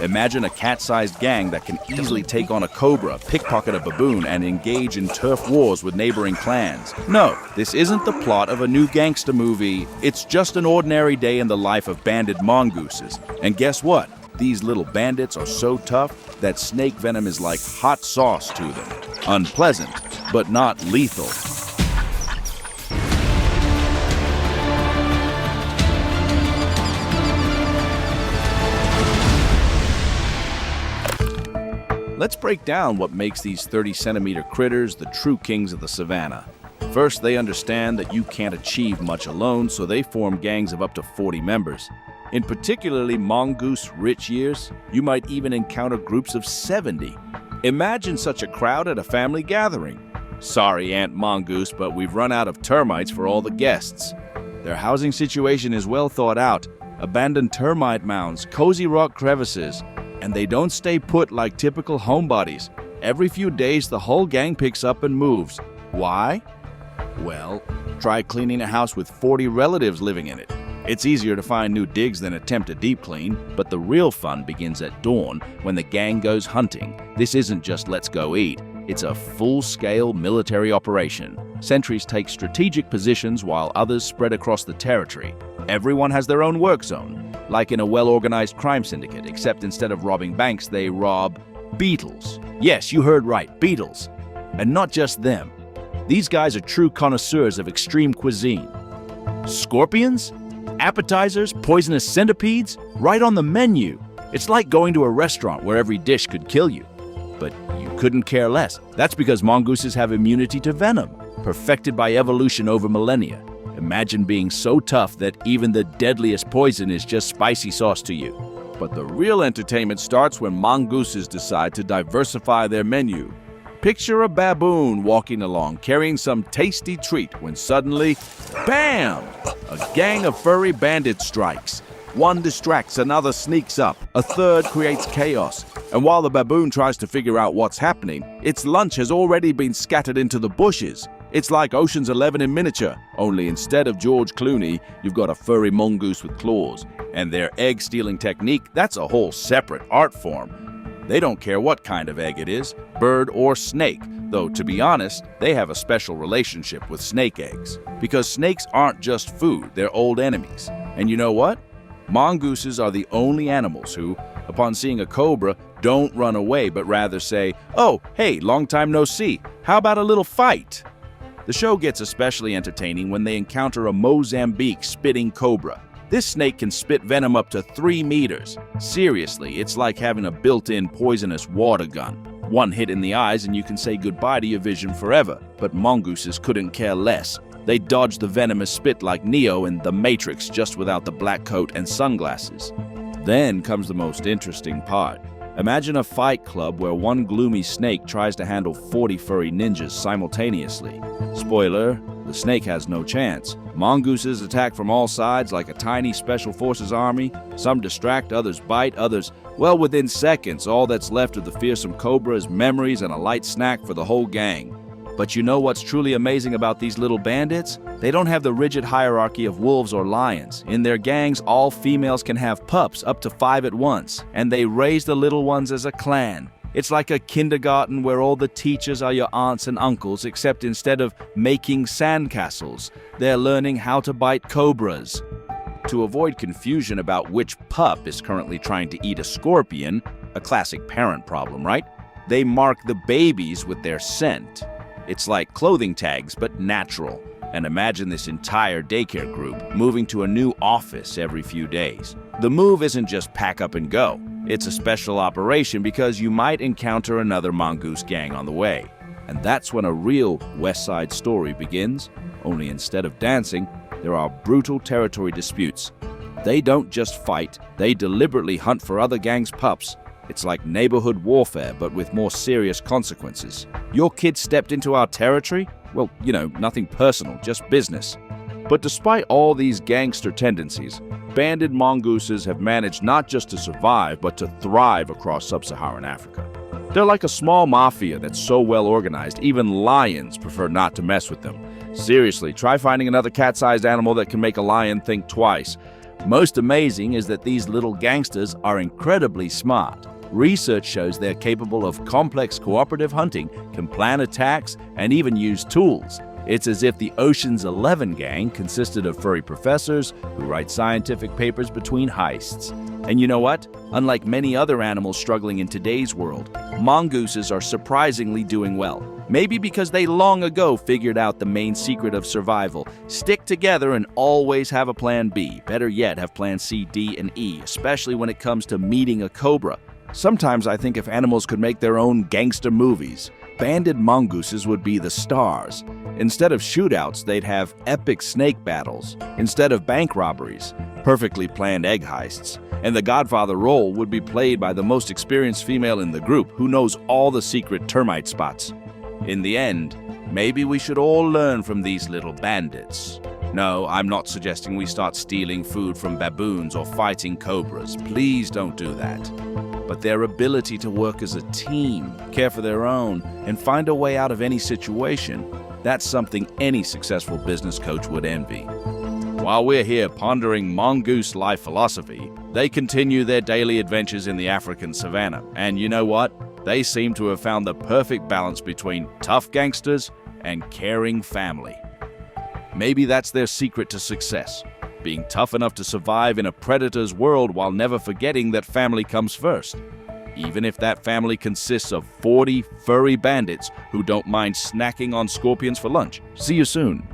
Imagine a cat-sized gang that can easily take on a cobra, pickpocket a baboon, and engage in turf wars with neighboring clans. No, this isn't the plot of a new gangster movie. It's just an ordinary day in the life of banded mongooses. And guess what? These little bandits are so tough that snake venom is like hot sauce to them. Unpleasant, but not lethal. Let's break down what makes these 30-centimeter critters the true kings of the savanna. First, they understand that you can't achieve much alone, so they form gangs of up to 40 members. In particularly mongoose-rich years, you might even encounter groups of 70. Imagine such a crowd at a family gathering. Sorry, Aunt Mongoose, but we've run out of termites for all the guests. Their housing situation is well thought out. Abandoned termite mounds, cozy rock crevices, and they don't stay put like typical homebodies. Every few days, the whole gang picks up and moves. Why? Well, try cleaning a house with 40 relatives living in it. It's easier to find new digs than attempt a deep clean, but the real fun begins at dawn when the gang goes hunting. This isn't just let's go eat. It's a full-scale military operation. Sentries take strategic positions while others spread across the territory. Everyone has their own work zone, like in a well-organized crime syndicate, except instead of robbing banks, they rob beetles. Yes, you heard right, beetles. And not just them. These guys are true connoisseurs of extreme cuisine. Scorpions? Appetizers? Poisonous centipedes? Right on the menu. It's like going to a restaurant where every dish could kill you. But you couldn't care less. That's because mongooses have immunity to venom, perfected by evolution over millennia. Imagine being so tough that even the deadliest poison is just spicy sauce to you. But the real entertainment starts when mongooses decide to diversify their menu. Picture a baboon walking along, carrying some tasty treat, when suddenly, bam! A gang of furry bandits strikes. One distracts, another sneaks up, a third creates chaos. And while the baboon tries to figure out what's happening, its lunch has already been scattered into the bushes. It's like Ocean's 11 in miniature, only instead of George Clooney, you've got a furry mongoose with claws. And their egg-stealing technique, that's a whole separate art form. They don't care what kind of egg it is, bird or snake, though to be honest, they have a special relationship with snake eggs. Because snakes aren't just food, they're old enemies. And you know what? Mongooses are the only animals who, upon seeing a cobra, don't run away, but rather say, "Oh, hey, long time no see. How about a little fight?" The show gets especially entertaining when they encounter a Mozambique spitting cobra. This snake can spit venom up to 3 meters. Seriously, it's like having a built-in poisonous water gun. One hit in the eyes and you can say goodbye to your vision forever. But mongooses couldn't care less. They dodge the venomous spit like Neo in The Matrix, just without the black coat and sunglasses. Then comes the most interesting part. Imagine a fight club where one gloomy snake tries to handle 40 furry ninjas simultaneously. Spoiler, the snake has no chance. Mongooses attack from all sides like a tiny special forces army. Some distract, others bite, others, well, within seconds, all that's left of the fearsome cobra is memories and a light snack for the whole gang. But you know what's truly amazing about these little bandits? They don't have the rigid hierarchy of wolves or lions. In their gangs, all females can have pups, up to 5 at once, and they raise the little ones as a clan. It's like a kindergarten where all the teachers are your aunts and uncles, except instead of making sandcastles, they're learning how to bite cobras. To avoid confusion about which pup is currently trying to eat a scorpion, a classic parent problem, right? They mark the babies with their scent. It's like clothing tags, but natural. And imagine this entire daycare group moving to a new office every few days. The move isn't just pack up and go. It's a special operation because you might encounter another mongoose gang on the way. And that's when a real West Side Story begins, only instead of dancing, there are brutal territory disputes. They don't just fight, they deliberately hunt for other gangs' pups. It's like neighborhood warfare, but with more serious consequences. Your kid stepped into our territory? Well, you know, nothing personal, just business. But despite all these gangster tendencies, banded mongooses have managed not just to survive, but to thrive across sub-Saharan Africa. They're like a small mafia that's so well organized, even lions prefer not to mess with them. Seriously, try finding another cat-sized animal that can make a lion think twice. Most amazing is that these little gangsters are incredibly smart. Research shows they're capable of complex cooperative hunting, can plan attacks, and even use tools. It's as if the Ocean's 11 gang consisted of furry professors who write scientific papers between heists. And you know what? Unlike many other animals struggling in today's world, mongooses are surprisingly doing well. Maybe because they long ago figured out the main secret of survival. Stick together and always have a plan B. Better yet, have plan C, D, and E, especially when it comes to meeting a cobra. Sometimes I think if animals could make their own gangster movies, banded mongooses would be the stars. Instead of shootouts, they'd have epic snake battles. Instead of bank robberies, perfectly planned egg heists. And the Godfather role would be played by the most experienced female in the group who knows all the secret termite spots. In the end, maybe we should all learn from these little bandits. No, I'm not suggesting we start stealing food from baboons or fighting cobras. Please don't do that. But their ability to work as a team, care for their own, and find a way out of any situation, that's something any successful business coach would envy. While we're here pondering mongoose life philosophy, they continue their daily adventures in the African savanna. And you know what? They seem to have found the perfect balance between tough gangsters and caring family. Maybe that's their secret to success, being tough enough to survive in a predator's world while never forgetting that family comes first. Even if that family consists of 40 furry bandits who don't mind snacking on scorpions for lunch. See you soon.